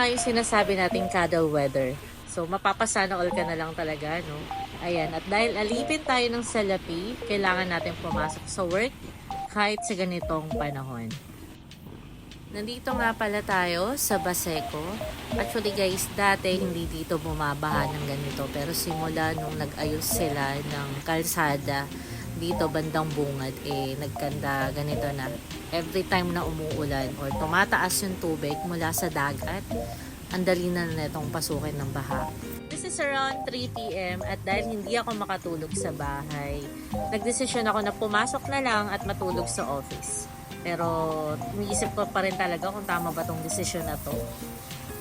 nga yung sinasabi nating cuddle weather. So, mapapasana all ka na lang talaga, no? Ayan, at dahil alipin tayo ng salapi, kailangan natin pumasok sa work kahit sa ganitong panahon. Nandito nga pala tayo sa Baseco. Actually guys, dati hindi dito bumabaha ng ganito. Pero simula nung nag-ayos sila ng kalsada dito bandang bungad, nagkanda ganito na. Every time na umuulan or tumataas yung tubig mula sa dagat, ang dali na netong pasukin ng baha. This is around 3 p.m. at dahil hindi ako makatulog sa bahay, nagdesisyon ako na pumasok na lang at matulog sa office. Pero iniisip ko pa rin talaga kung tama ba tong desisyon na to.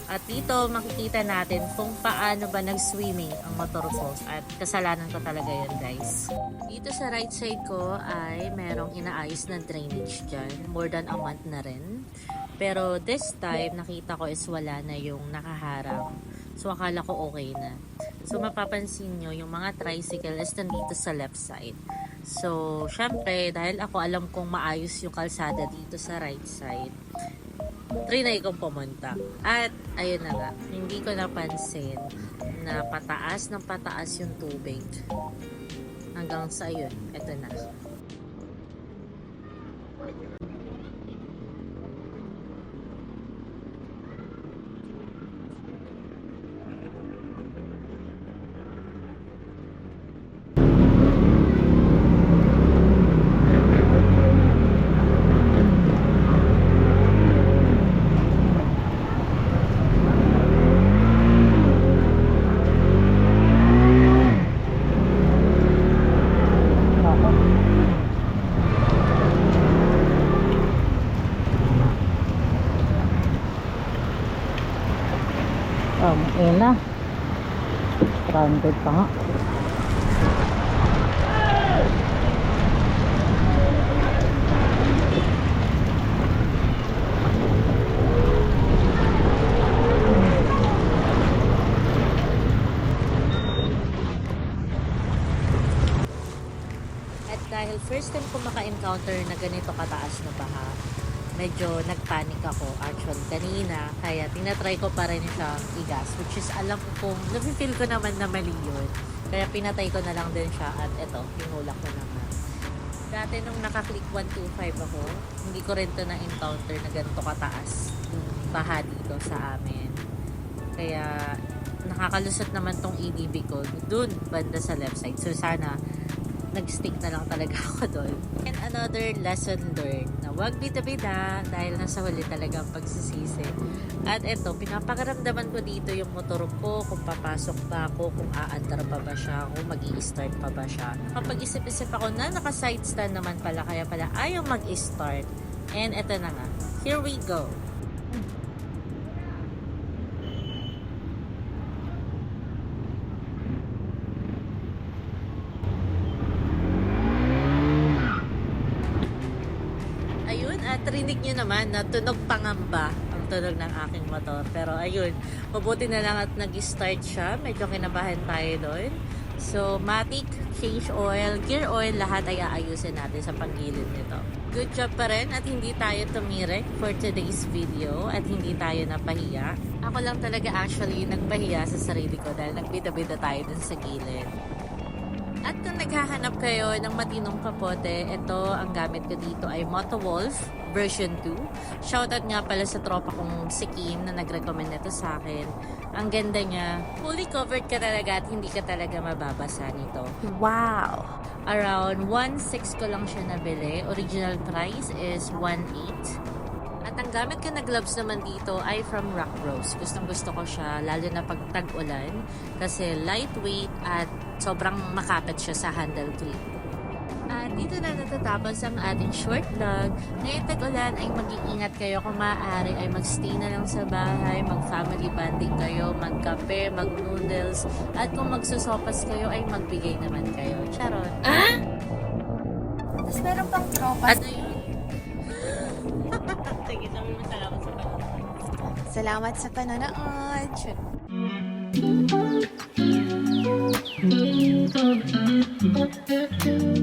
At dito makikita natin kung paano ba nag-swimming ang motor ko. At kasalanan ko talaga yun guys. Dito sa right side ko ay merong inaayos na drainage dyan. More than a month na rin. Pero this time nakita ko is wala na yung nakaharang. So akala ko okay na. So mapapansin nyo yung mga tricycle is nandito sa left side. So syempre dahil ako alam kong maayos yung kalsada dito sa right side, trinay kong pumunta. At ayun na nga, hindi ko napansin na pataas ng pataas yung tubig. Hanggang sa yun, eto na. Ina. Stranded pa nga. At dahil first time ko maka-encounter na ganito kataas na baha, medyo nagpanic ako actually kanina, kaya tinatry ko pa rin siya igas, which is alam ko kung nafe-feel ko naman na mali yun, kaya pinatay ko na lang din siya at eto, hinulak ko naman. Dati nung naka-click 125 ako, hindi ko rin to na-encounter na ganito kataas yung baha dito sa amin, kaya nakakalusot naman tong EDB ko dun banda sa left side. So sana nag-stick na lang talaga ako doon. And another lesson learned na huwag bida-bida dahil nasa huli talaga ang pagsisisi. At eto, pinapakaramdaman ko dito yung motor ko, kung papasok ba ako, kung aandar pa ba siya, kung mag-i-start pa ba siya. Kapag isip-isip ako na naka-side stand naman pala, kaya pala ayaw mag-i-start. And eto na nga, here we go. At rinig nyo naman na tunog pangamba ang tunog ng aking motor. Pero ayun, mabuti na lang at nag-start siya. Medyo kinabahan tayo doon. So, matic, change oil, gear oil, lahat ay aayusin natin sa panggilid nito. Good job pa rin at hindi tayo tumirek for today's video at hindi tayo napahiya. Ako lang talaga actually nagpahiya sa sarili ko dahil nagbida-bida tayo dun sa gilid. At kung naghahanap kayo ng matinong kapote, ito ang gamit ko dito ay Motowolf version 2. Shoutout nga pala sa tropa kong si Kim na nag-recommend nito sa akin. Ang ganda niya. Fully covered ka talaga at hindi ka talaga mababasa nito. Wow! Around 1.6 ko lang siya nabili. Original price is 1.8. At ang gamit ko na gloves naman dito ay from Rock Bros. Gustong gusto ko siya, lalo na pag tag-ulan. Kasi lightweight at sobrang makapit siya sa handle grip. At dito na natatapos ang ating short vlog. Ngayon tag-ulan ay mag-iingat kayo, kung maaari ay magstay na lang sa bahay, mag-family bonding kayo, magkape, mag-noodles, at kung magsusopas kayo ay magbigay naman kayo. Charot! Ah? Tapos meron pang tropa. Ano yun? Sige, sabi mo salamat sa panonood. Salamat sa panonood. Thank you.